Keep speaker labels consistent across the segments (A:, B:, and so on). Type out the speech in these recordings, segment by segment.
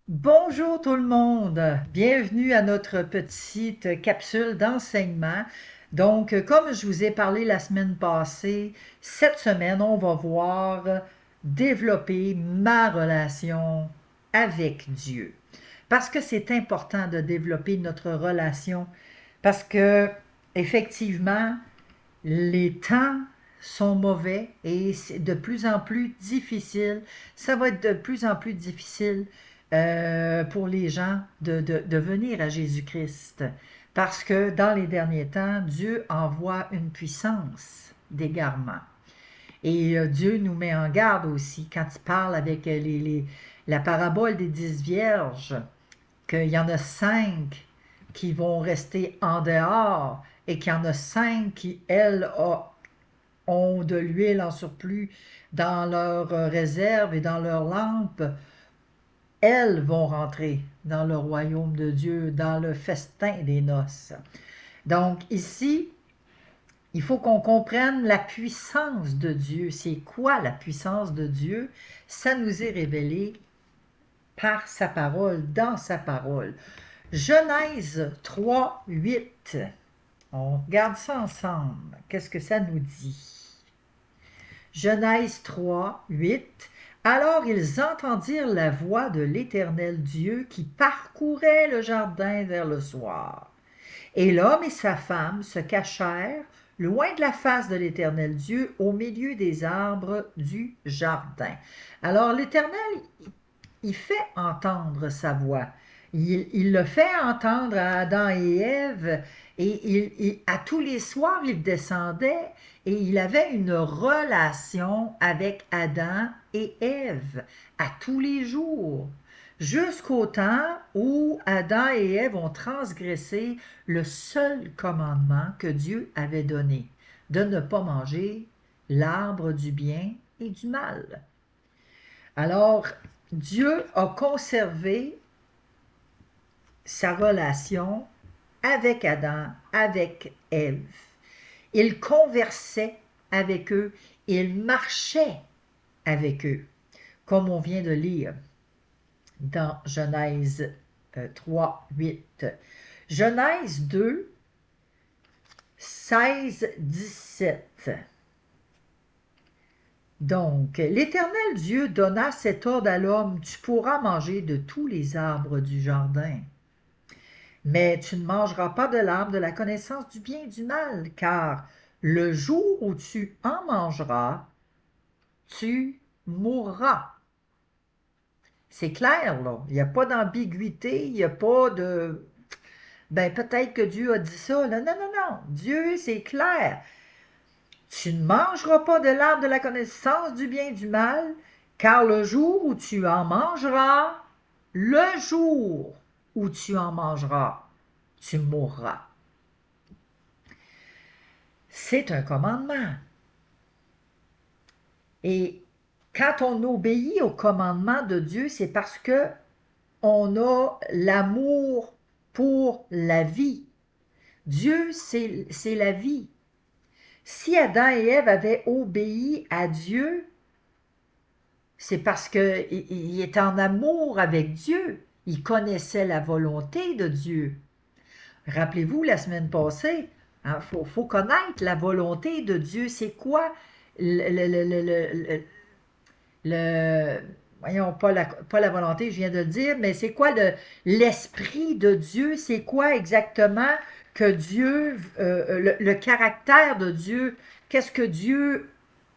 A: Bonjour tout le monde, bienvenue à notre petite capsule d'enseignement. Donc, comme je vous ai parlé la semaine passée, cette semaine, on va voir développer ma relation avec Dieu. Parce que c'est important de développer notre relation, parce que effectivement, les temps sont mauvais et c'est de plus en plus difficile. Ça va être de plus en plus difficile pour les gens de venir à Jésus-Christ. Parce que dans les derniers temps, Dieu envoie une puissance d'égarement. Et Dieu nous met en garde aussi quand il parle avec la parabole des 10 vierges, qu'il y en a 5 qui vont rester en dehors et qu'il y en a 5 qui, elles, ont de l'huile en surplus dans leurs réserves et dans leurs lampes, elles vont rentrer dans le royaume de Dieu, dans le festin des noces. Donc ici, il faut qu'on comprenne la puissance de Dieu. C'est quoi la puissance de Dieu? Ça nous est révélé par sa parole, dans sa parole. Genèse 3, 8. On regarde ça ensemble. Qu'est-ce que ça nous dit? Genèse 3, 8. Alors ils entendirent la voix de l'Éternel Dieu qui parcourait le jardin vers le soir. Et l'homme et sa femme se cachèrent loin de la face de l'Éternel Dieu au milieu des arbres du jardin. Alors l'Éternel, il fait entendre sa voix. Il le fait entendre à Adam et Ève, et à tous les soirs, il descendait et il avait une relation avec Adam et Ève à tous les jours, jusqu'au temps où Adam et Ève ont transgressé le seul commandement que Dieu avait donné, de ne pas manger l'arbre du bien et du mal. Alors, Dieu a conservé sa relation avec Adam, avec Ève. Il conversait avec eux, il marchait avec eux, comme on vient de lire dans Genèse 3, 8. Genèse 2, 16, 17. Donc, l'Éternel Dieu donna cet ordre à l'homme, tu pourras manger de tous les arbres du jardin, mais tu ne mangeras pas de l'arbre de la connaissance du bien et du mal, car le jour où tu en mangeras, tu mourras. C'est clair, là. Il n'y a pas d'ambiguïté, il n'y a pas de... Ben, peut-être que Dieu a dit ça. Là. Non, non, non. Dieu, c'est clair. Tu ne mangeras pas de l'arbre de la connaissance du bien et du mal, car le jour où tu en mangeras, le jour où tu en mangeras, tu mourras. C'est un commandement. Et quand on obéit au commandement de Dieu, c'est parce que on a l'amour pour la vie. Dieu, c'est la vie. Si Adam et Ève avaient obéi à Dieu, c'est parce qu'ils étaient en amour avec Dieu. Ils connaissaient la volonté de Dieu. Rappelez-vous, la semaine passée, il faut connaître la volonté de Dieu. C'est quoi le voyons, pas la volonté, je viens de le dire, mais c'est quoi l'esprit de Dieu? C'est quoi exactement que Dieu, le caractère de Dieu? Qu'est-ce que Dieu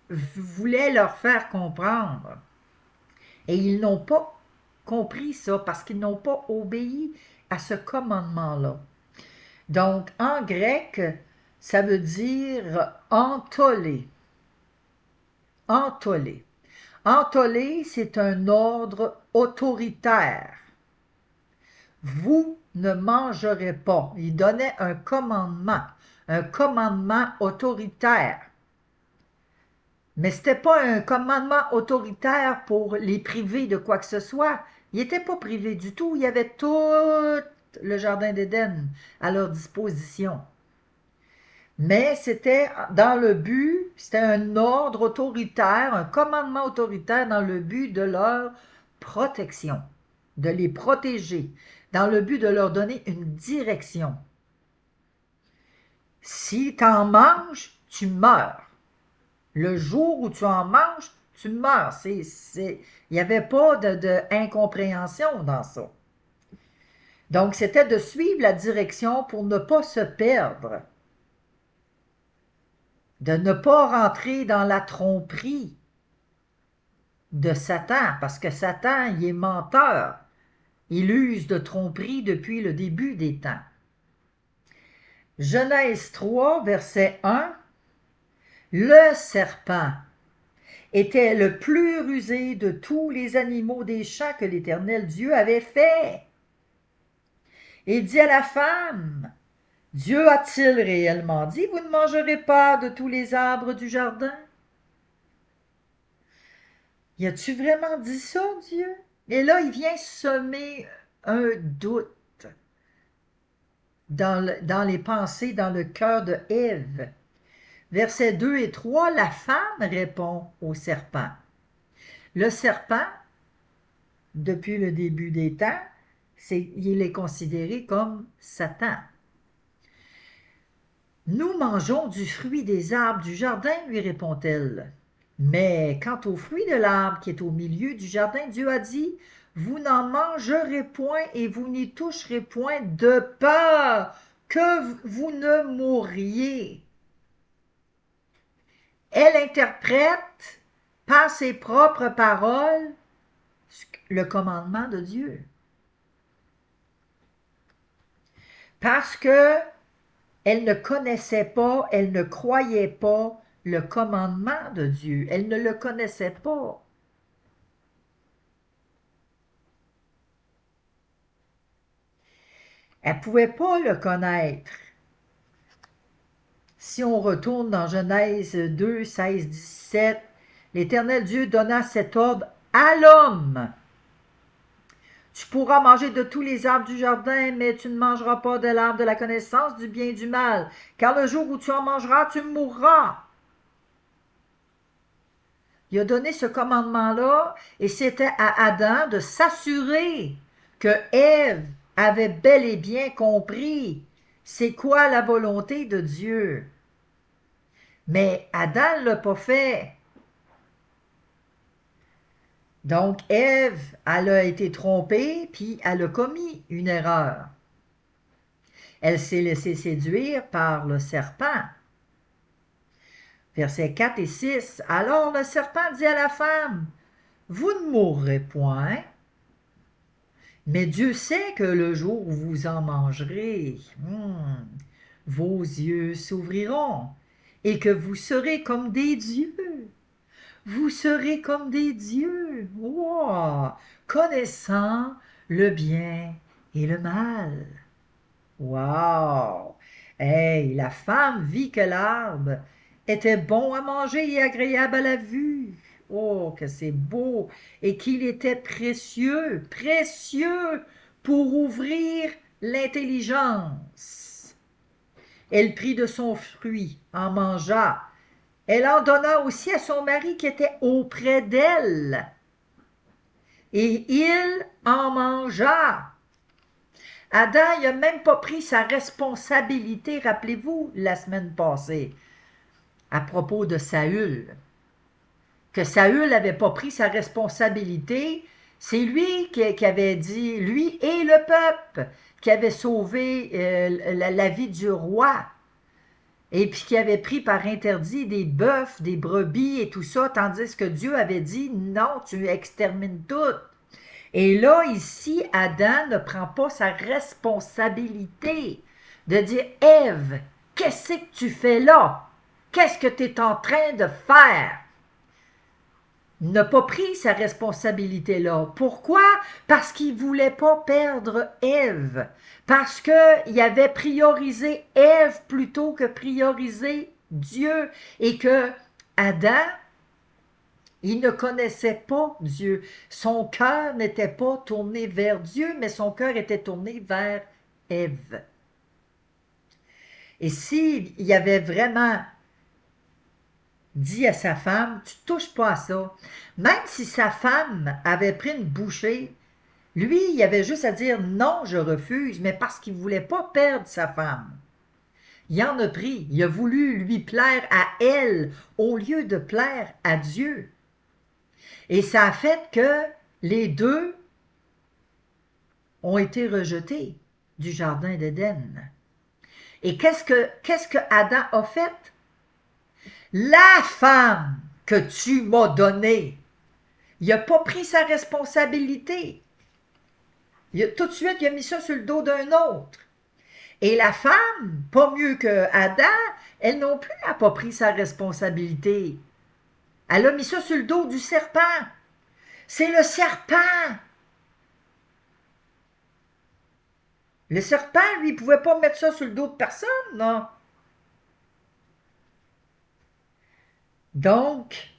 A: voulait leur faire comprendre? Et ils n'ont pas compris ça parce qu'ils n'ont pas obéi à ce commandement-là. Donc, en grec, ça veut dire entoler. Entoler. Entoler, c'est un ordre autoritaire. Vous ne mangerez pas. Il donnait un commandement autoritaire. Mais ce n'était pas un commandement autoritaire pour les priver de quoi que ce soit. Ils n'étaient pas privés du tout. Il y avait tout le jardin d'Éden à leur disposition. Mais c'était dans le but, c'était un ordre autoritaire, un commandement autoritaire dans le but de leur protection. de les protéger, dans le but de leur donner une direction. Si tu en manges, tu meurs. Le jour où tu en manges, tu meurs. Il n'y avait pas d'incompréhension dans ça. Donc, c'était de suivre la direction pour ne pas se perdre, de ne pas rentrer dans la tromperie de Satan, parce que Satan, il est menteur. Il use de tromperie depuis le début des temps. Genèse 3, verset 1. Le serpent était le plus rusé de tous les animaux des champs que l'Éternel Dieu avait fait. Et dit à la femme, Dieu a-t-il réellement dit, vous ne mangerez pas de tous les arbres du jardin? Y a-tu vraiment dit ça, Dieu? Et là, il vient semer un doute dans les pensées, dans le cœur de Ève. Versets 2 et 3, la femme répond au serpent. Le serpent, depuis le début des temps, il est considéré comme Satan. Nous mangeons du fruit des arbres du jardin, lui répond-elle. Mais quant au fruit de l'arbre qui est au milieu du jardin, Dieu a dit, vous n'en mangerez point et vous n'y toucherez point de peur que vous ne mourriez. Elle interprète par ses propres paroles le commandement de Dieu. Parce que elle ne connaissait pas, elle ne croyait pas le commandement de Dieu. Elle ne le connaissait pas. Elle ne pouvait pas le connaître. Si on retourne dans Genèse 2, 16, 17, l'Éternel Dieu donna cet ordre à l'homme. Tu pourras manger de tous les arbres du jardin, mais tu ne mangeras pas de l'arbre de la connaissance du bien et du mal, car le jour où tu en mangeras, tu mourras. Il a donné ce commandement-là, et c'était à Adam de s'assurer que Ève avait bel et bien compris c'est quoi la volonté de Dieu. Mais Adam ne l'a pas fait. Donc Ève, elle a été trompée, puis elle a commis une erreur. Elle s'est laissée séduire par le serpent. Versets 4 et 6. Alors le serpent dit à la femme, vous ne mourrez point, mais Dieu sait que le jour où vous en mangerez, vos yeux s'ouvriront et que vous serez comme des dieux. Vous serez comme des dieux, wow, connaissant le bien et le mal. Wow! Hey, la femme vit que l'arbre était bon à manger et agréable à la vue. Oh, que c'est beau! Et qu'il était précieux, précieux pour ouvrir l'intelligence. Elle prit de son fruit, en mangea. Elle en donna aussi à son mari qui était auprès d'elle. Et il en mangea. Adam, il n'a même pas pris sa responsabilité, rappelez-vous, la semaine passée, à propos de Saül. Que Saül n'avait pas pris sa responsabilité, c'est lui qui avait dit, lui et le peuple, qui avait sauvé la vie du roi. Et puis qui avait pris par interdit des bœufs, des brebis et tout ça, tandis que Dieu avait dit, non, tu extermines tout. Et là, ici, Adam ne prend pas sa responsabilité de dire, Ève, qu'est-ce que tu fais là? Qu'est-ce que tu es en train de faire? Il n'a pas pris sa responsabilité là. Pourquoi? Parce qu'il ne voulait pas perdre Ève. Parce qu'il avait priorisé Ève plutôt que prioriser Dieu. Et que Adam, il ne connaissait pas Dieu. Son cœur n'était pas tourné vers Dieu, mais son cœur était tourné vers Ève. Et s'il y avait vraiment dit à sa femme, tu ne touches pas à ça, même si sa femme avait pris une bouchée, Lui, il avait juste à dire non, je refuse, mais parce qu'il ne voulait pas perdre sa femme. Il en a pris, il a voulu lui plaire à elle au lieu de plaire à Dieu. Et ça a fait que les deux ont été rejetés du jardin d'Éden. Et qu'est-ce que Adam a fait? La femme que tu m'as donnée, il n'a pas pris sa responsabilité. Tout de suite, il a mis ça sur le dos d'un autre. Et la femme, pas mieux que Adam, elle non plus n'a pas pris sa responsabilité. Elle a mis ça sur le dos du serpent. C'est le serpent. Le serpent, lui, il pouvait pas mettre ça sur le dos de personne, non? Donc,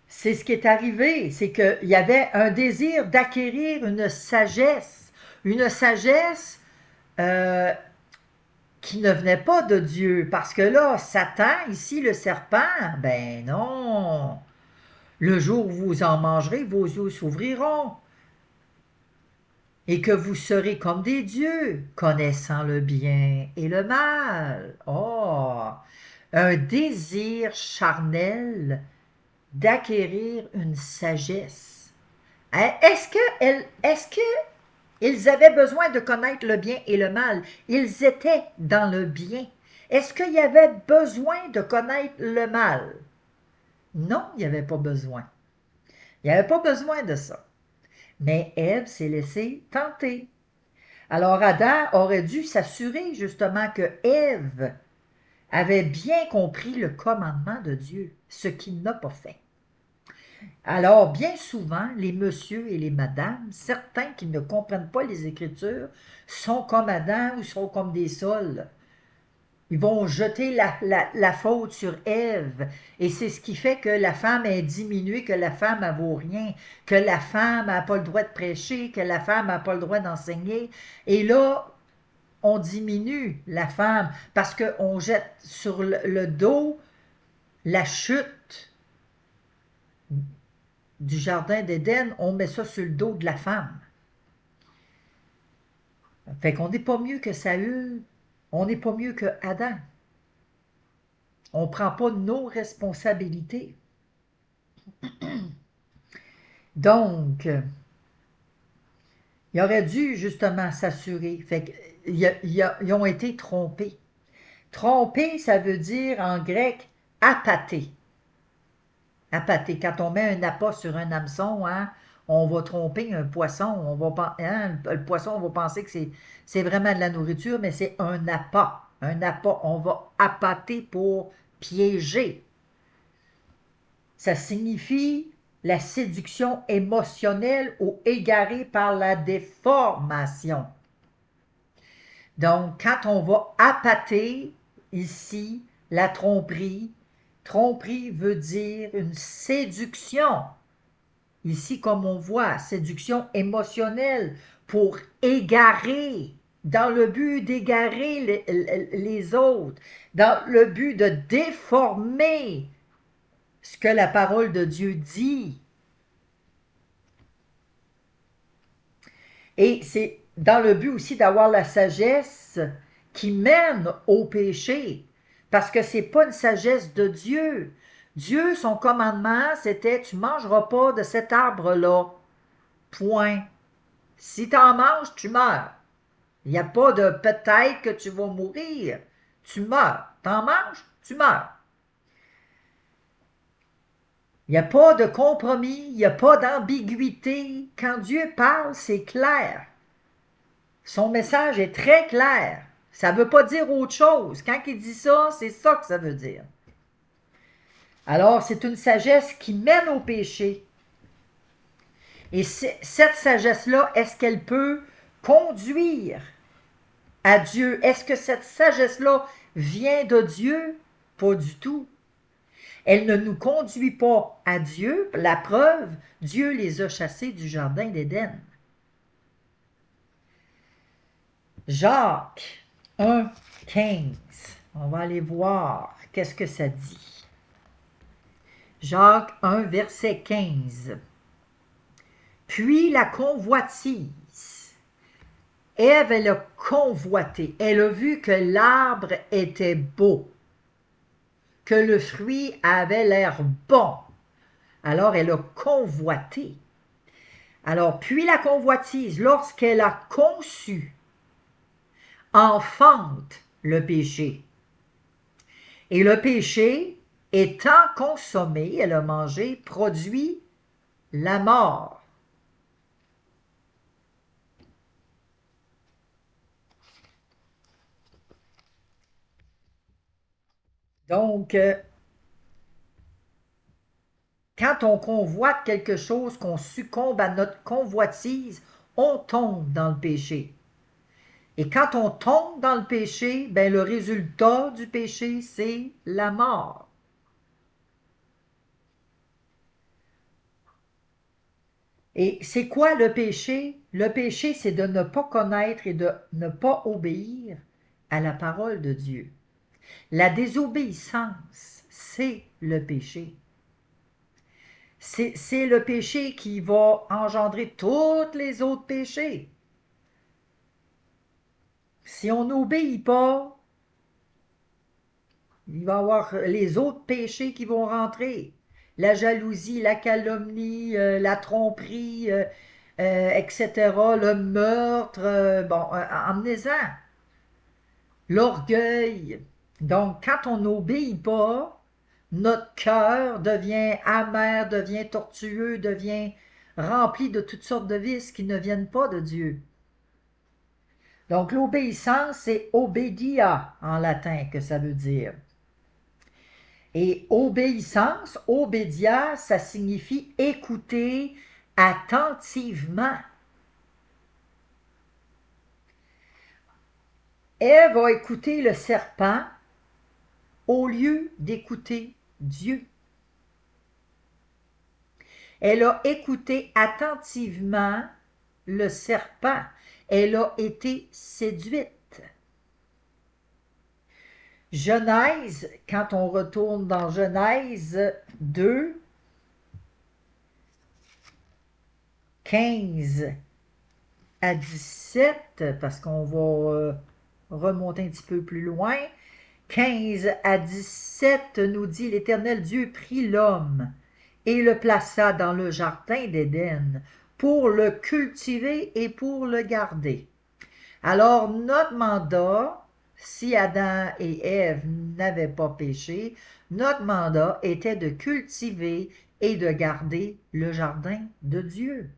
A: c'est ce qui est arrivé, c'est qu'il y avait un désir d'acquérir une sagesse euh, qui ne venait pas de Dieu, parce que là, Satan, ici, le serpent, ben non, le jour où vous en mangerez, vos yeux s'ouvriront, et que vous serez comme des dieux, connaissant le bien et le mal. Oh, un désir charnel d'acquérir une sagesse. Est-ce qu'ils avaient besoin de connaître le bien et le mal? Ils étaient dans le bien. Est-ce qu'il y avait besoin de connaître le mal? Non, il n'y avait pas besoin. Il n'y avait pas besoin de ça. Mais Ève s'est laissée tenter. Alors Adam aurait dû s'assurer justement que Ève avait bien compris le commandement de Dieu, ce qu'il n'a pas fait. Alors, bien souvent, les messieurs et les madames, certains qui ne comprennent pas les Écritures, sont comme Adam ou sont comme des sols. Ils vont jeter la faute sur Ève. Et c'est ce qui fait que la femme est diminuée, que la femme ne vaut rien, que la femme n'a pas le droit de prêcher, que la femme n'a pas le droit d'enseigner. Et là, on diminue la femme parce qu'on jette sur le dos la chute du jardin d'Éden, on met ça sur le dos de la femme. Fait qu'on n'est pas mieux que Saül, on n'est pas mieux que Adam. On ne prend pas nos responsabilités. Donc, il aurait dû justement s'assurer. Fait qu'ils ont été trompés. Tromper, ça veut dire en grec appâter. Appâter. Quand on met un appât sur un hameçon, hein, on va tromper un poisson. Le poisson, on va penser que c'est vraiment de la nourriture, mais c'est un appât. Un appât. On va appâter pour piéger. Ça signifie la séduction émotionnelle ou égarée par la déformation. Donc, quand on va appâter, ici, la tromperie, tromperie veut dire une séduction. Ici, comme on voit, séduction émotionnelle pour égarer, dans le but d'égarer les autres, dans le but de déformer ce que la parole de Dieu dit. Et c'est dans le but aussi d'avoir la sagesse qui mène au péché. Parce que ce n'est pas une sagesse de Dieu. Dieu, son commandement, c'était tu ne mangeras pas de cet arbre-là. Point. Si tu en manges, tu meurs. Il n'y a pas de peut-être que tu vas mourir. Tu meurs. Tu en manges, tu meurs. Il n'y a pas de compromis, il n'y a pas d'ambiguïté. Quand Dieu parle, c'est clair. Son message est très clair. Ça ne veut pas dire autre chose. Quand il dit ça, c'est ça que ça veut dire. Alors, c'est une sagesse qui mène au péché. Et cette sagesse-là, est-ce qu'elle peut conduire à Dieu? Est-ce que cette sagesse-là vient de Dieu? Pas du tout. Elle ne nous conduit pas à Dieu. La preuve, Dieu les a chassés du jardin d'Éden. Jacques 1, 15. On va aller voir qu'est-ce que ça dit. Jacques 1, verset 15. Puis la convoitise. Ève, elle a convoité. Elle a vu que l'arbre était beau, que le fruit avait l'air bon. Alors elle a convoité. Alors, puis la convoitise, lorsqu'elle a conçu, enfante le péché. Et le péché, étant consommé, elle a mangé, produit la mort. Donc, quand on convoite quelque chose, qu'on succombe à notre convoitise, on tombe dans le péché. Et quand on tombe dans le péché, ben le résultat du péché, c'est la mort. Et c'est quoi le péché? Le péché, c'est de ne pas connaître et de ne pas obéir à la parole de Dieu. La désobéissance, c'est le péché. C'est le péché qui va engendrer tous les autres péchés. Si on n'obéit pas, il va y avoir les autres péchés qui vont rentrer. La jalousie, la calomnie, la tromperie, etc., le meurtre, bon, emmenez-en. L'orgueil. Donc, quand on n'obéit pas, notre cœur devient amer, devient tortueux, devient rempli de toutes sortes de vices qui ne viennent pas de Dieu. Donc, l'obéissance, c'est obedia en latin que ça veut dire. Et obéissance, obédia, ça signifie écouter attentivement. Ève a écouté le serpent au lieu d'écouter Dieu. Elle a écouté attentivement le serpent. Elle a été séduite. Genèse, quand on retourne dans Genèse 2, 15 à 17, parce qu'on va remonter un petit peu plus loin, 15 à 17 nous dit: l'Éternel Dieu prit l'homme et le plaça dans le jardin d'Éden pour le cultiver et pour le garder. Alors notre mandat, si Adam et Ève n'avaient pas péché, notre mandat était de cultiver et de garder le jardin de Dieu.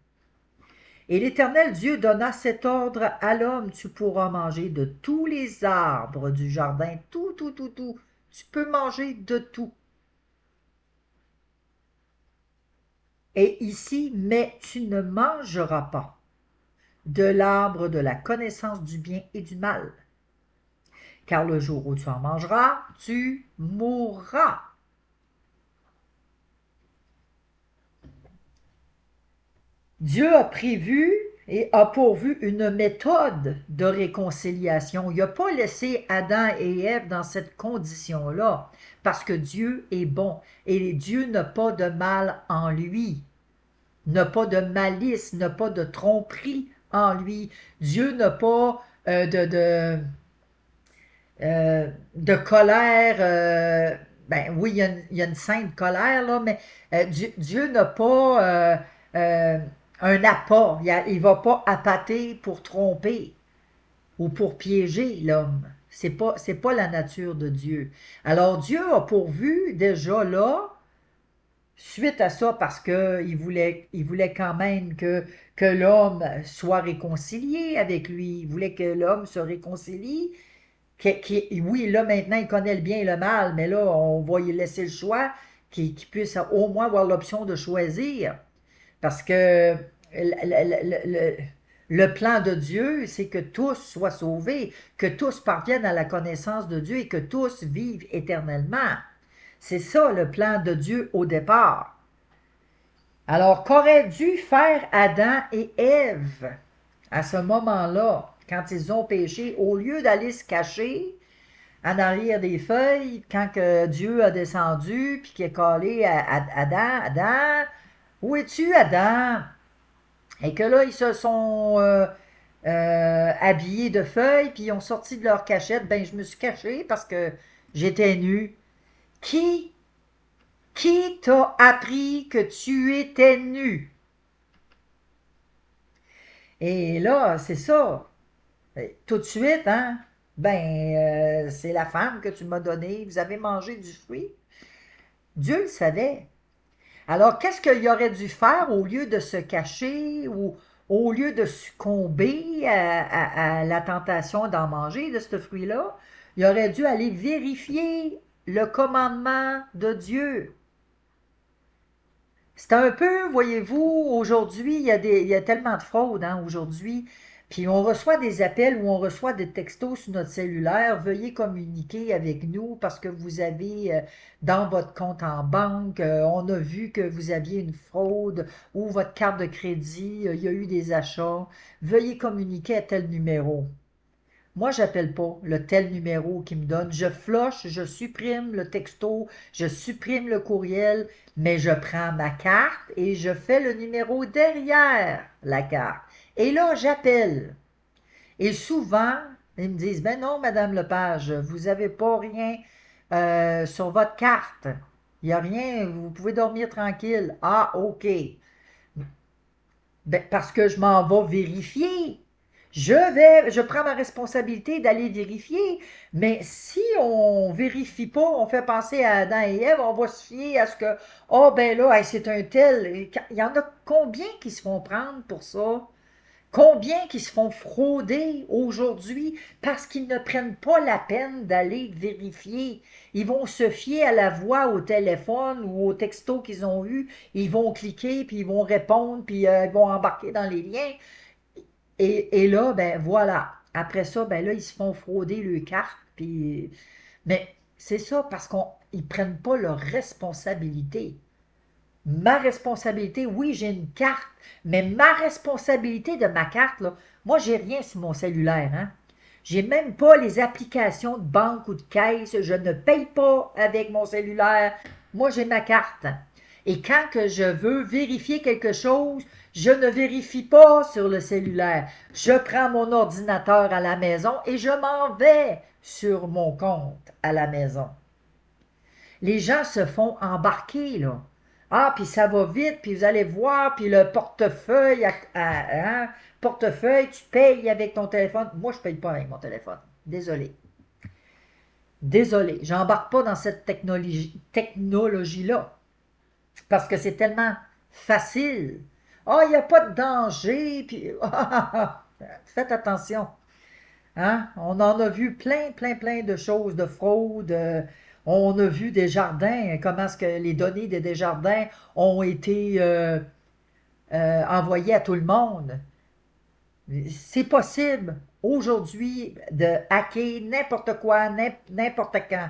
A: Et l'Éternel Dieu donna cet ordre à l'homme: tu pourras manger de tous les arbres du jardin, tout, tout, tout, tout. Tu peux manger de tout. Et ici, mais tu ne mangeras pas de l'arbre de la connaissance du bien et du mal, car le jour où tu en mangeras, tu mourras. Dieu a prévu et a pourvu une méthode de réconciliation. Il n'a pas laissé Adam et Ève dans cette condition-là, parce que Dieu est bon et Dieu n'a pas de mal en lui, n'a pas de malice, n'a pas de tromperie en lui. Dieu n'a pas de colère. Ben oui, il y a une sainte colère, là, mais Dieu n'a pas un appât. Il ne va pas appâter pour tromper ou pour piéger l'homme. C'est pas la nature de Dieu. Alors Dieu a pourvu déjà là, suite à ça, parce il voulait quand même que l'homme soit réconcilié avec lui. Il voulait que l'homme se réconcilie. Oui, là, maintenant, il connaît le bien et le mal, mais là, on va lui laisser le choix, qu'il puisse au moins avoir l'option de choisir. Parce que le plan de Dieu, c'est que tous soient sauvés, que tous parviennent à la connaissance de Dieu et que tous vivent éternellement. C'est ça le plan de Dieu au départ. Alors, qu'aurait dû faire Adam et Ève à ce moment-là, quand ils ont péché, au lieu d'aller se cacher en arrière des feuilles, quand que Dieu a descendu, puis qu'il a collé à Adam: Adam, où es-tu, Adam? Et que là, ils se sont habillés de feuilles, puis ils ont sorti de leur cachette. Ben, je me suis cachée parce que j'étais nue. Qui, qui t'a appris que tu étais nue? Et là, c'est ça. Tout de suite, hein? Ben, c'est la femme que tu m'as donnée. Vous avez mangé du fruit. Dieu le savait. Alors, qu'est-ce qu'il aurait dû faire au lieu de se cacher ou au lieu de succomber à la tentation d'en manger de ce fruit-là? Il aurait dû aller vérifier le commandement de Dieu. C'est un peu, voyez-vous, aujourd'hui, il y a tellement de fraude hein, aujourd'hui. Puis on reçoit des appels ou on reçoit des textos sur notre cellulaire. Veuillez communiquer avec nous parce que vous avez dans votre compte en banque, on a vu que vous aviez une fraude ou votre carte de crédit, il y a eu des achats. Veuillez communiquer à tel numéro. Moi, j'appelle pas le tel numéro qui me donne. Je flush, je supprime le texto, je supprime le courriel, mais je prends ma carte et je fais le numéro derrière la carte. Et là, j'appelle. Et souvent, ils me disent, ben non, Madame Lepage, vous n'avez pas rien sur votre carte. Il n'y a rien, vous pouvez dormir tranquille. Ah, OK. Ben, parce que je m'en vais vérifier. Je prends ma responsabilité d'aller vérifier. Mais si on vérifie pas, on fait penser à Adam et Ève, on va se fier à ce que, oh ben là, hey, c'est un tel. Il y en a combien qui se font prendre pour ça? Combien qui se font frauder aujourd'hui parce qu'ils ne prennent pas la peine d'aller vérifier? Ils vont se fier à la voix au téléphone ou au texto qu'ils ont eu. Ils vont cliquer, puis ils vont répondre, puis ils vont embarquer dans les liens. Et là, ben voilà. Après ça, ben là, ils se font frauder le carte. Puis... Mais c'est ça parce qu'ils ne prennent pas leur responsabilité. Ma responsabilité, oui, j'ai une carte, mais ma responsabilité de ma carte, là, moi, j'ai rien sur mon cellulaire, hein. J'ai même pas les applications de banque ou de caisse, je ne paye pas avec mon cellulaire. Moi, j'ai ma carte. Et quand que je veux vérifier quelque chose, je ne vérifie pas sur le cellulaire. Je prends mon ordinateur à la maison et je m'en vais sur mon compte à la maison. Les gens se font embarquer, là. Ah, puis ça va vite, puis vous allez voir, puis le portefeuille, hein, portefeuille, tu payes avec ton téléphone. Moi, je ne paye pas avec mon téléphone. Désolé. Désolé. J'embarque pas dans cette technologie-là. Parce que c'est tellement facile. Ah, il n'y a pas de danger, puis... Faites attention. Hein? On en a vu plein, plein, plein de choses, de fraude. On a vu des jardins, comment est-ce que les données des Desjardins ont été envoyées à tout le monde. C'est possible aujourd'hui de hacker n'importe quoi, n'importe quand.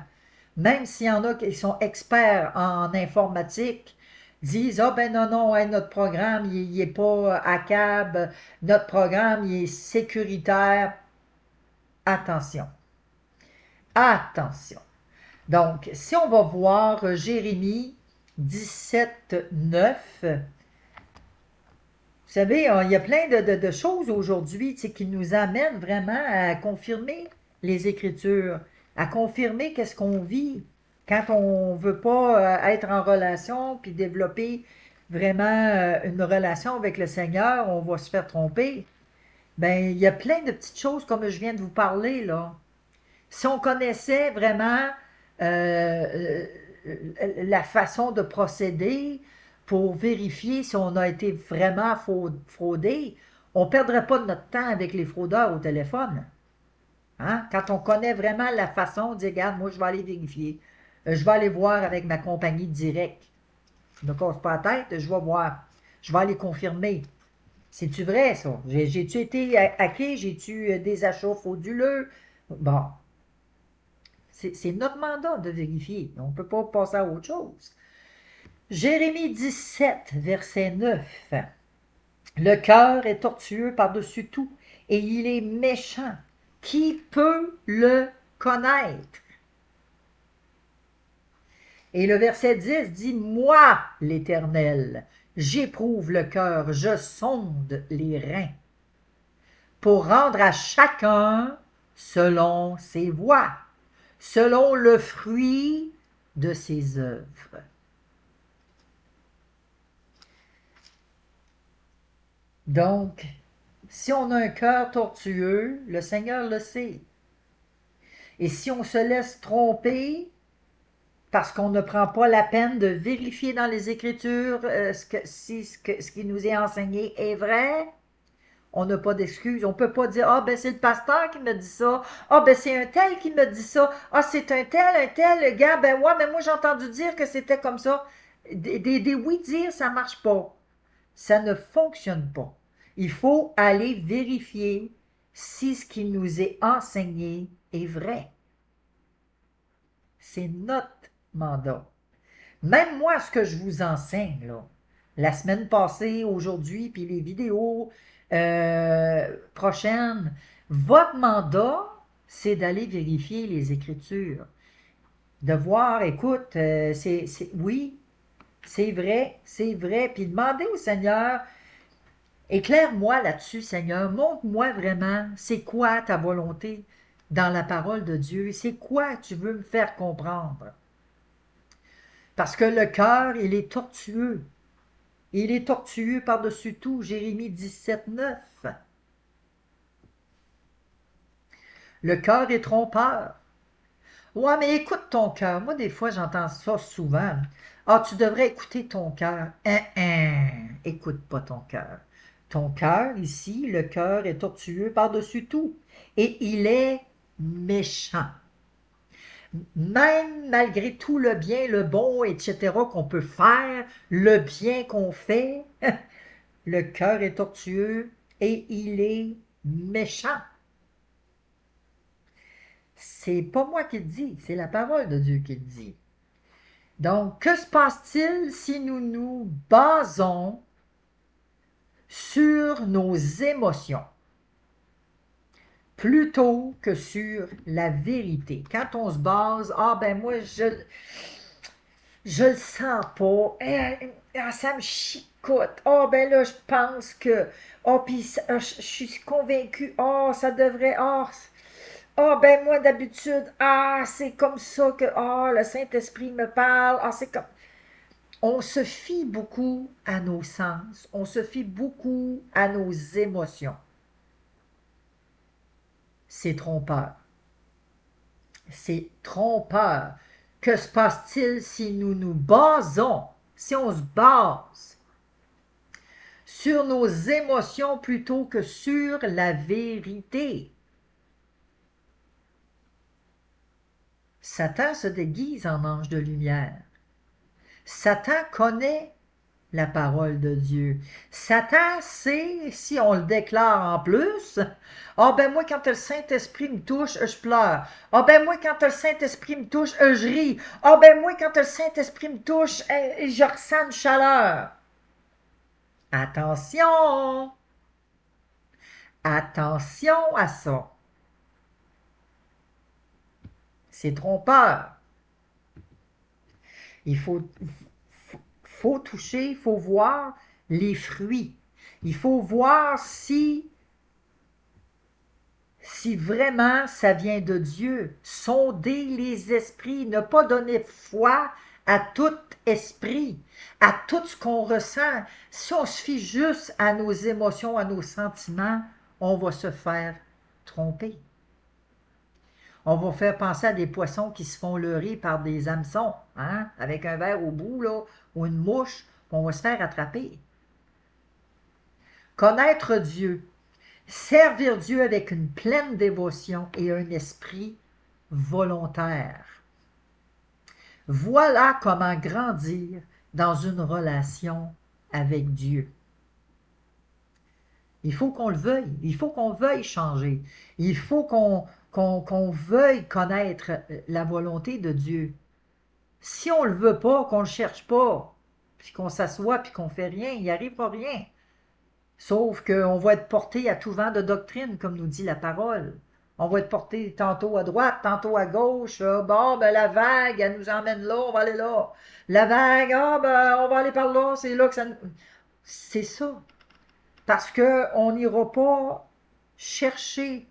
A: Même s'il y en a qui sont experts en informatique, disent, ah ben non, non, hein, notre programme, il n'est pas hackable, notre programme, il est sécuritaire. Attention. Attention. Donc, si on va voir Jérémie 17, 9, vous savez, il y a plein de choses aujourd'hui qui nous amènent vraiment à confirmer les Écritures, à confirmer qu'est-ce qu'on vit quand on ne veut pas être en relation puis développer vraiment une relation avec le Seigneur, on va se faire tromper. Ben, il y a plein de petites choses comme je viens de vous parler, là. Si on connaissait vraiment euh, la façon de procéder pour vérifier si on a été vraiment fraudé, on ne perdrait pas notre temps avec les fraudeurs au téléphone. Hein? Quand on connaît vraiment la façon, on dit, regarde, moi je vais aller vérifier. Je vais aller voir avec ma compagnie directe. Je ne me casse pas la tête, je vais voir. Je vais aller confirmer. C'est-tu vrai, ça? J'ai-tu été hacké? J'ai-tu des achats frauduleux? Bon, c'est notre mandat de vérifier. On ne peut pas passer à autre chose. Jérémie 17, verset 9. Le cœur est tortueux par-dessus tout, et il est méchant. Qui peut le connaître? Et le verset 10 dit, moi, l'Éternel, J'éprouve le cœur, je sonde les reins, pour rendre à chacun selon ses voies, selon le fruit de ses œuvres. Donc, si on a un cœur tortueux, le Seigneur le sait. Et si on se laisse tromper parce qu'on ne prend pas la peine de vérifier dans les Écritures si ce qui nous est enseigné est vrai, on n'a pas d'excuse. On ne peut pas dire « Ah, ben c'est le pasteur qui me dit ça. Ah, ben c'est un tel qui me dit ça. Ah, c'est un tel gars. Ben ouais, mais moi j'ai entendu dire que c'était comme ça. » Des oui-dire, ça ne marche pas. Ça ne fonctionne pas. Il faut aller vérifier si ce qui nous est enseigné est vrai. C'est notre mandat. Même moi, ce que je vous enseigne, là, la semaine passée, aujourd'hui, puis les vidéos prochaines, votre mandat, c'est d'aller vérifier les Écritures. De voir, écoute, oui, c'est vrai, puis demander au Seigneur, éclaire-moi là-dessus, Seigneur, montre-moi vraiment, c'est quoi ta volonté dans la parole de Dieu, c'est quoi tu veux me faire comprendre. Parce que le cœur, il est tortueux. Il est tortueux par-dessus tout. Jérémie 17:9. Le cœur est trompeur. Ouais, mais écoute ton cœur. Moi, des fois, j'entends ça souvent. Ah, tu devrais écouter ton cœur. Écoute pas ton cœur. Ton cœur, ici, le cœur est tortueux par-dessus tout. Et il est méchant. Même malgré tout le bien, le bon, etc., qu'on peut faire, le bien qu'on fait, le cœur est tortueux et il est méchant. C'est pas moi qui le dis, c'est la parole de Dieu qui le dit. Donc, que se passe-t-il si nous nous basons sur nos émotions plutôt que sur la vérité? Quand on se base, ah ben moi je le sens pas, ça me chicote, ah ben là je pense que, ah puis je suis convaincu, ah ça devrait, ah ben moi d'habitude, c'est comme ça que, le Saint-Esprit me parle, c'est comme... On se fie beaucoup à nos sens, on se fie beaucoup à nos émotions. C'est trompeur. C'est trompeur. Que se passe-t-il si nous nous basons, si on se base sur nos émotions plutôt que sur la vérité? Satan se déguise en ange de lumière. Satan connaît la parole de Dieu. Satan sait, si on le déclare en plus, ben moi quand le Saint-Esprit me touche, je pleure. Ben moi quand le Saint-Esprit me touche, je ris. Ben moi quand le Saint-Esprit me touche, je ressens une chaleur. Attention! Attention à ça. C'est trompeur. Il faut toucher, il faut voir les fruits. Il faut voir si vraiment ça vient de Dieu. Sonder les esprits, ne pas donner foi à tout esprit, à tout ce qu'on ressent. Si on se fie juste à nos émotions, à nos sentiments, on va se faire tromper. On va faire penser à des poissons qui se font leurrer par des hameçons, avec un verre au bout, là, ou une mouche, on va se faire attraper. Connaître Dieu, servir Dieu avec une pleine dévotion et un esprit volontaire. Voilà comment grandir dans une relation avec Dieu. Il faut qu'on le veuille, il faut qu'on veuille changer, il faut qu'on veuille connaître la volonté de Dieu. Si on ne le veut pas, qu'on ne le cherche pas, puis qu'on s'assoit, puis qu'on ne fait rien, il n'y arrivera rien. Sauf qu'on va être porté à tout vent de doctrine, comme nous dit la parole. On va être porté tantôt à droite, tantôt à gauche. Bon, ben la vague, elle nous emmène là, on va aller là. La vague, ah ben on va aller par là, c'est là que ça nous... C'est ça. Parce qu'on n'ira pas chercher,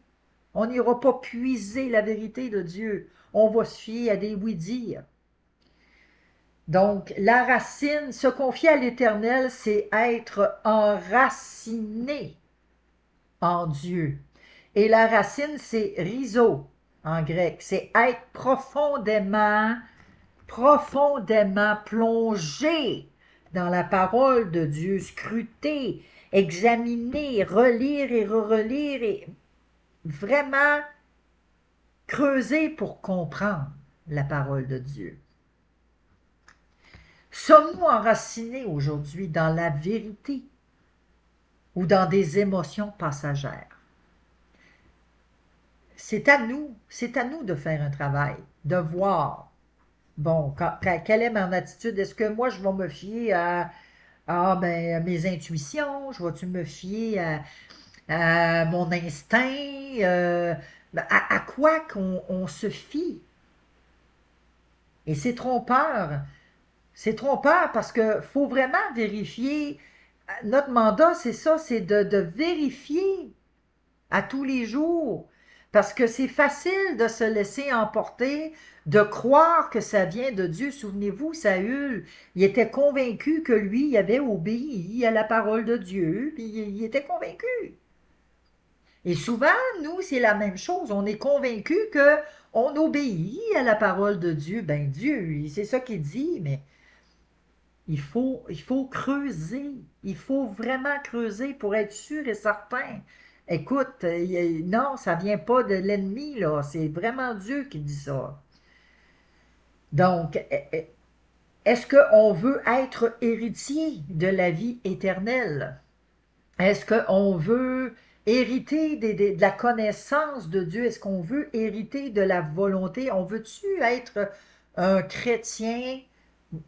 A: on n'ira pas puiser la vérité de Dieu. On va se fier à des oui-dire. Donc, la racine, se confier à l'Éternel, c'est être enraciné en Dieu. Et la racine, c'est rhizo en grec. C'est être profondément plongé dans la parole de Dieu, scruter, examiner, relire et relire et vraiment creuser pour comprendre la parole de Dieu. Sommes-nous enracinés aujourd'hui dans la vérité ou dans des émotions passagères? C'est à nous de faire un travail, de voir, bon, quelle est mon attitude? Est-ce que moi, je vais me fier à mes intuitions? Je vais-tu me fier à mon instinct? À quoi qu'on se fie? Et c'est trompeur. C'est trompeur parce qu'il faut vraiment vérifier. Notre mandat, c'est ça, c'est de vérifier à tous les jours. Parce que c'est facile de se laisser emporter, de croire que ça vient de Dieu. Souvenez-vous, Saül, il était convaincu que lui, il avait obéi à la parole de Dieu, puis il était convaincu. Et souvent, nous, c'est la même chose. On est convaincu que on obéit à la parole de Dieu. Ben Dieu, c'est ça qu'il dit, mais il faut creuser. Il faut vraiment creuser pour être sûr et certain. Écoute, non, ça vient pas de l'ennemi, là. C'est vraiment Dieu qui dit ça. Donc, est-ce qu'on veut être héritier de la vie éternelle? Est-ce qu'on veut hériter de la connaissance de Dieu? Est-ce qu'on veut hériter de la volonté? On veut-tu être un chrétien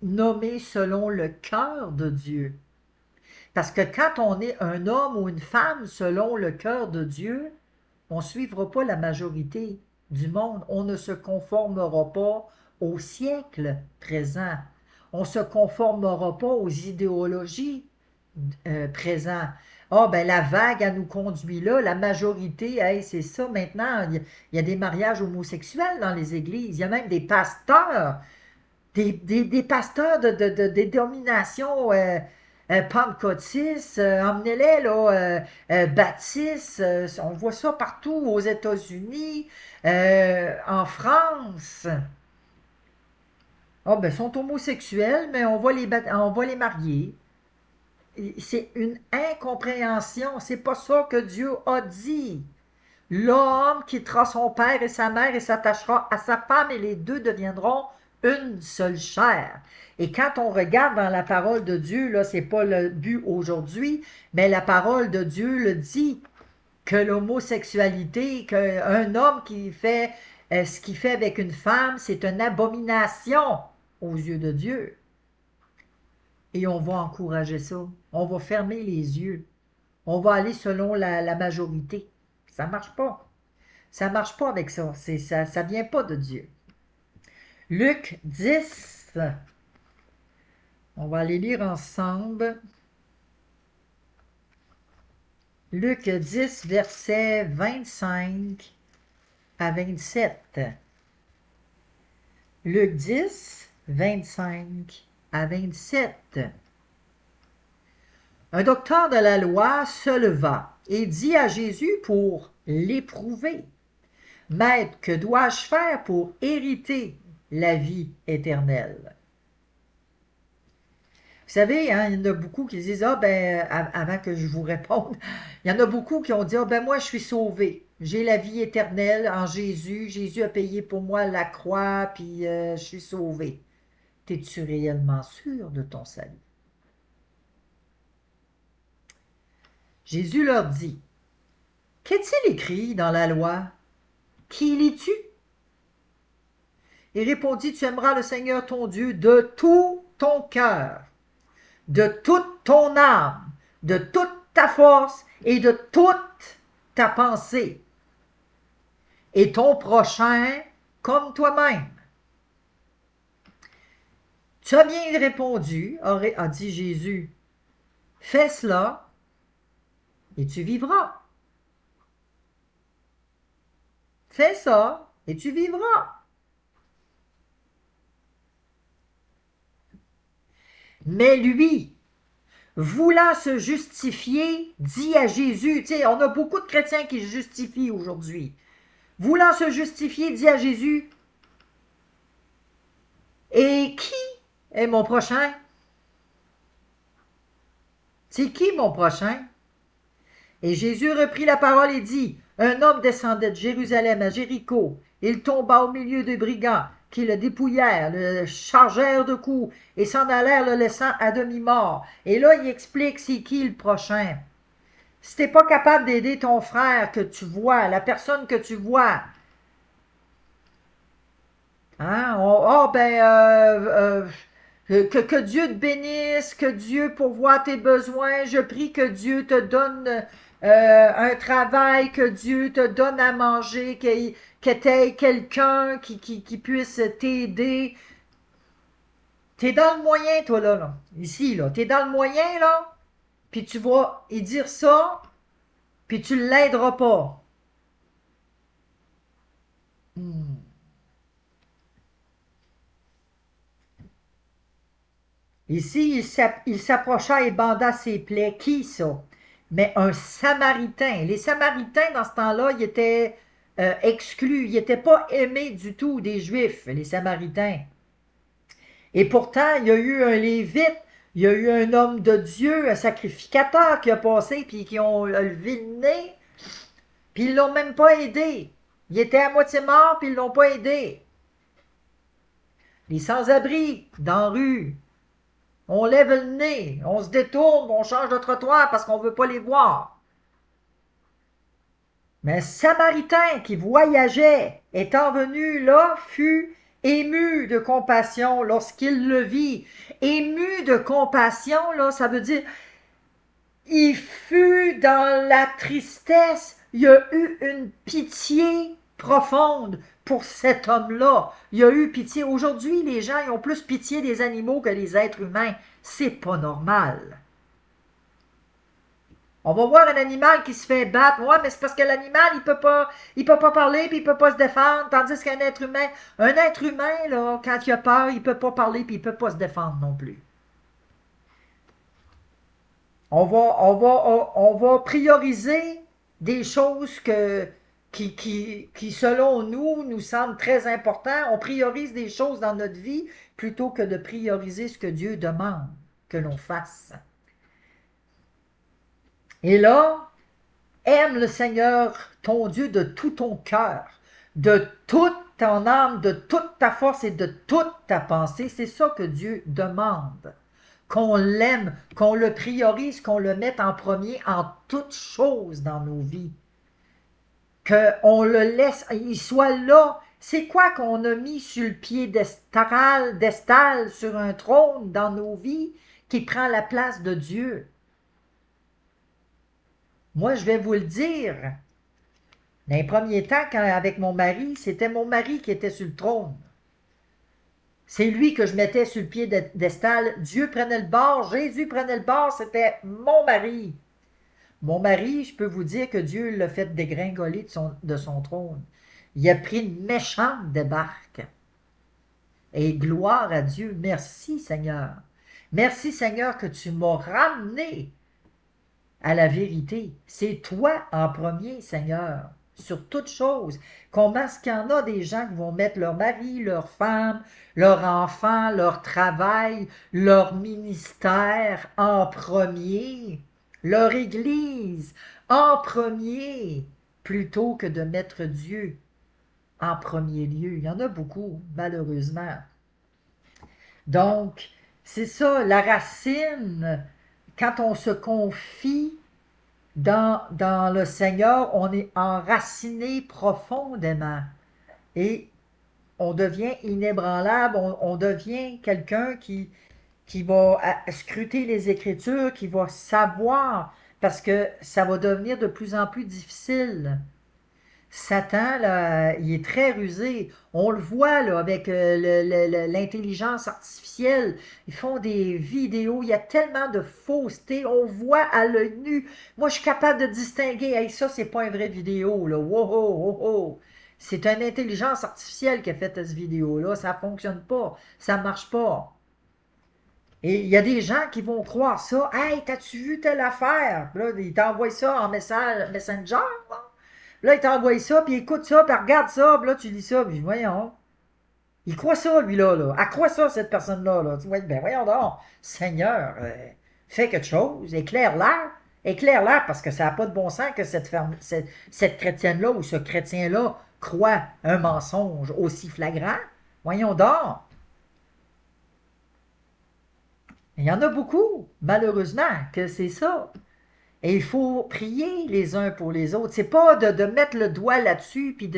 A: nommé selon le cœur de Dieu? Parce que quand on est un homme ou une femme selon le cœur de Dieu, on ne suivra pas la majorité du monde. On ne se conformera pas au siècle présent. On ne se conformera pas aux idéologies présentes. Ah, ben la vague, elle nous conduit là, la majorité, hey, c'est ça. Maintenant, il y a des mariages homosexuels dans les églises. Il y a même des pasteurs des pasteurs des dominations pentecôtistes, emmenez-les, là, baptistes, on voit ça partout aux États-Unis, en France. Ah, ben, ils sont homosexuels, mais on va les marier. C'est une incompréhension, c'est pas ça que Dieu a dit. L'homme quittera son père et sa mère et s'attachera à sa femme et les deux deviendront une seule chair. Et quand on regarde dans la parole de Dieu, là, c'est pas le but aujourd'hui, mais la parole de Dieu le dit, que l'homosexualité, qu'un homme qui fait ce qu'il fait avec une femme, c'est une abomination aux yeux de Dieu. Et on va encourager ça. On va fermer les yeux. On va aller selon la majorité. Ça marche pas. Ça marche pas avec ça. Ça vient pas de Dieu. Luc 10. On va aller lire ensemble. Luc 10, versets 25 à 27. Luc 10, 25 à 27. Un docteur de la loi se leva et dit à Jésus pour l'éprouver: Maître, que dois-je faire pour hériter la vie éternelle? Vous savez, hein, il y en a beaucoup qui disent, ah ben, avant que je vous réponde, il y en a beaucoup qui ont dit, ah ben moi je suis sauvé, j'ai la vie éternelle en Jésus, Jésus a payé pour moi la croix, puis je suis sauvé. T'es-tu réellement sûr de ton salut? Jésus leur dit, qu'est-il écrit dans la loi? Qui lis-tu? Il répondit, tu aimeras le Seigneur ton Dieu de tout ton cœur, de toute ton âme, de toute ta force et de toute ta pensée. et ton prochain comme toi-même. Tu as bien répondu, a dit Jésus. Fais cela et tu vivras. Fais ça et tu vivras. Mais lui, voulant se justifier, dit à Jésus, tu sais, on a beaucoup de chrétiens qui se justifient aujourd'hui. Voulant se justifier, dit à Jésus, et qui est mon prochain? C'est qui mon prochain? Et Jésus reprit la parole et dit, un homme descendait de Jérusalem à Jéricho. Il tomba au milieu des brigands qui le dépouillèrent, le chargèrent de coups et s'en allèrent le laissant à demi-mort. Et là, il explique c'est qui le prochain. Si t'es pas capable d'aider ton frère que tu vois, la personne que tu vois, hein, que Dieu te bénisse, que Dieu pourvoie tes besoins. Je prie que Dieu te donne un travail, que Dieu te donne à manger, que tu aies quelqu'un qui puisse t'aider. T'es dans le moyen, toi, là. Ici, là. T'es dans le moyen, là. Puis tu vas y dire ça, puis tu ne l'aideras pas. Hmm. Ici, il s'approcha et banda ses plaies. Qui ça? Mais un Samaritain. Les Samaritains, dans ce temps-là, ils étaient exclus. Ils n'étaient pas aimés du tout des Juifs, les Samaritains. Et pourtant, il y a eu un Lévite, il y a eu un homme de Dieu, un sacrificateur qui a passé, puis qui ont levé le nez, puis ils l'ont même pas aidé. Il était à moitié mort, puis ils l'ont pas aidé. Les sans-abri dans la rue, on lève le nez, on se détourne, on change de trottoir parce qu'on ne veut pas les voir. Mais un Samaritain qui voyageait, étant venu là, fut ému de compassion lorsqu'il le vit. Ému de compassion, là, ça veut dire, il fut dans la tristesse, il y a eu une pitié profonde pour cet homme-là. Il y a eu pitié. Aujourd'hui, les gens ils ont plus pitié des animaux que des êtres humains. C'est pas normal. On va voir un animal qui se fait battre. Ouais, mais c'est parce que l'animal, il peut pas parler puis il peut pas se défendre. Tandis qu'un être humain, là, quand il a peur, il peut pas parler puis il peut pas se défendre non plus. On va prioriser des choses qui, selon nous, nous semblent très importantes. On priorise des choses dans notre vie plutôt que de prioriser ce que Dieu demande que l'on fasse. Et là, aime le Seigneur ton Dieu de tout ton cœur, de toute ton âme, de toute ta force et de toute ta pensée. C'est ça que Dieu demande. Qu'on l'aime, qu'on le priorise, qu'on le mette en premier en toutes choses dans nos vies. Qu'on le laisse, il soit là. C'est quoi qu'on a mis sur le pied d'estal sur un trône dans nos vies qui prend la place de Dieu? Moi, je vais vous le dire. Dans les premiers temps, avec mon mari, c'était mon mari qui était sur le trône. C'est lui que je mettais sur le pied d'estal. Dieu prenait le bord, Jésus prenait le bord, c'était mon mari. Mon mari, je peux vous dire que Dieu l'a fait dégringoler de son trône. Il a pris une méchante débarque. Et gloire à Dieu. Merci Seigneur. Merci Seigneur que tu m'as ramené à la vérité. C'est toi en premier, Seigneur, sur toute chose. Comment est-ce qu'il y en a des gens qui vont mettre leur mari, leur femme, leur enfant, leur travail, leur ministère en premier, leur Église en premier, plutôt que de mettre Dieu en premier lieu? Il y en a beaucoup, malheureusement. Donc, c'est ça, la racine, quand on se confie dans le Seigneur, on est enraciné profondément et on devient inébranlable, on devient quelqu'un qui va scruter les Écritures, qui va savoir, parce que ça va devenir de plus en plus difficile. Satan, là, il est très rusé. On le voit là, avec l'intelligence artificielle. Ils font des vidéos. Il y a tellement de fausseté. On voit à l'œil nu. Moi, je suis capable de distinguer. Hey, ça, c'est pas une vraie vidéo. Là. Wow, oh, oh, oh. C'est une intelligence artificielle qui a fait cette vidéo-là. Ça fonctionne pas. Ça marche pas. Et il y a des gens qui vont croire ça. Hey, t'as-tu vu telle affaire? Puis là, ils t'envoient ça en message Messenger. Là, là il t'envoie ça, puis écoute ça, puis regarde ça, puis là, tu lis ça, puis voyons. Il croit ça, lui-là. Là. Elle croit ça, cette personne-là. Là. Tu vois, ben voyons donc. Seigneur, fais quelque chose. Éclaire-la. Éclaire-la, parce que ça n'a pas de bon sens que cette chrétienne-là ou ce chrétien-là croit un mensonge aussi flagrant. Voyons donc. Il y en a beaucoup, malheureusement, que c'est ça. Et il faut prier les uns pour les autres. C'est pas de mettre le doigt là-dessus, puis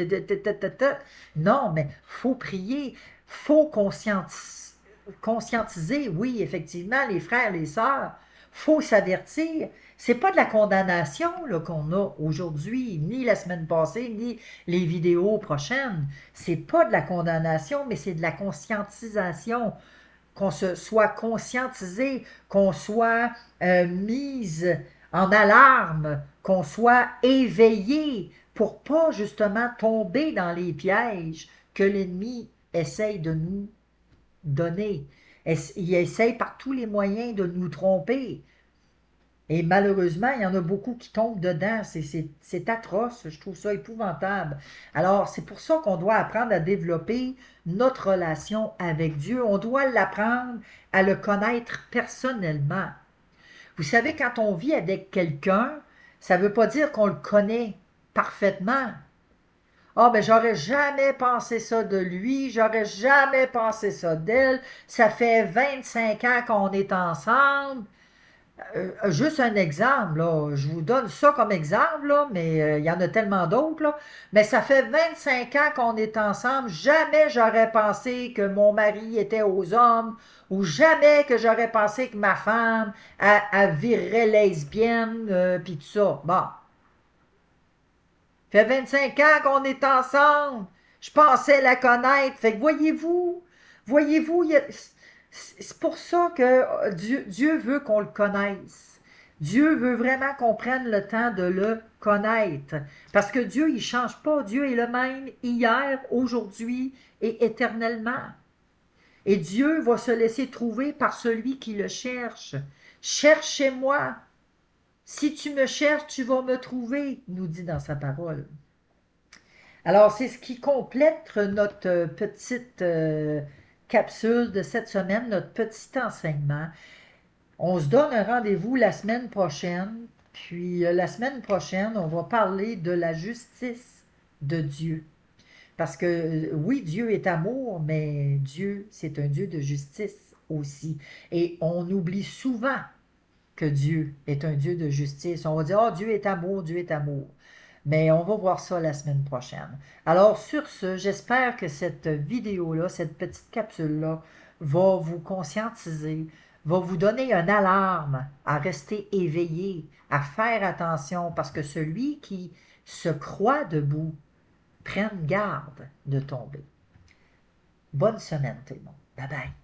A: non, mais faut prier, faut conscientiser, oui, effectivement, les frères, les sœurs, faut s'avertir. C'est pas de la condamnation là, qu'on a aujourd'hui, ni la semaine passée, ni les vidéos prochaines. C'est pas de la condamnation, mais c'est de la conscientisation, qu'on se soit conscientisé, qu'on soit mise en alarme, qu'on soit éveillé pour pas justement tomber dans les pièges que l'ennemi essaye de nous donner. Il essaye par tous les moyens de nous tromper. Et malheureusement, il y en a beaucoup qui tombent dedans. C'est atroce, je trouve ça épouvantable. Alors, c'est pour ça qu'on doit apprendre à développer notre relation avec Dieu. On doit l'apprendre à le connaître personnellement. Vous savez, quand on vit avec quelqu'un, ça ne veut pas dire qu'on le connaît parfaitement. Ah, ben j'aurais jamais pensé ça de lui, j'aurais jamais pensé ça d'elle. Ça fait 25 ans qu'on est ensemble. Juste un exemple, là. Je vous donne ça comme exemple, là, mais il y en a tellement d'autres, là. Mais ça fait 25 ans qu'on est ensemble. Jamais j'aurais pensé que mon mari était aux hommes, ou jamais que j'aurais pensé que ma femme elle virerait lesbienne, puis tout ça. Bon, ça fait 25 ans qu'on est ensemble. Je pensais la connaître. Fait que voyez-vous, c'est pour ça que Dieu veut qu'on le connaisse. Dieu veut vraiment qu'on prenne le temps de le connaître. Parce que Dieu, il ne change pas. Dieu est le même hier, aujourd'hui et éternellement. Et Dieu va se laisser trouver par celui qui le cherche. Cherchez-moi. Si tu me cherches, tu vas me trouver, nous dit dans sa parole. Alors, c'est ce qui complète notre petite capsule de cette semaine, notre petit enseignement. On se donne un rendez-vous la semaine prochaine. Puis la semaine prochaine, on va parler de la justice de Dieu. Parce que oui, Dieu est amour, mais Dieu, c'est un Dieu de justice aussi. Et on oublie souvent que Dieu est un Dieu de justice. On va dire, oh, Dieu est amour, Dieu est amour. Mais on va voir ça la semaine prochaine. Alors sur ce, j'espère que cette vidéo-là, cette petite capsule-là, va vous conscientiser, va vous donner une alarme à rester éveillé, à faire attention, parce que celui qui se croit debout, prenne garde de tomber. Bonne semaine tout le monde. Bye bye.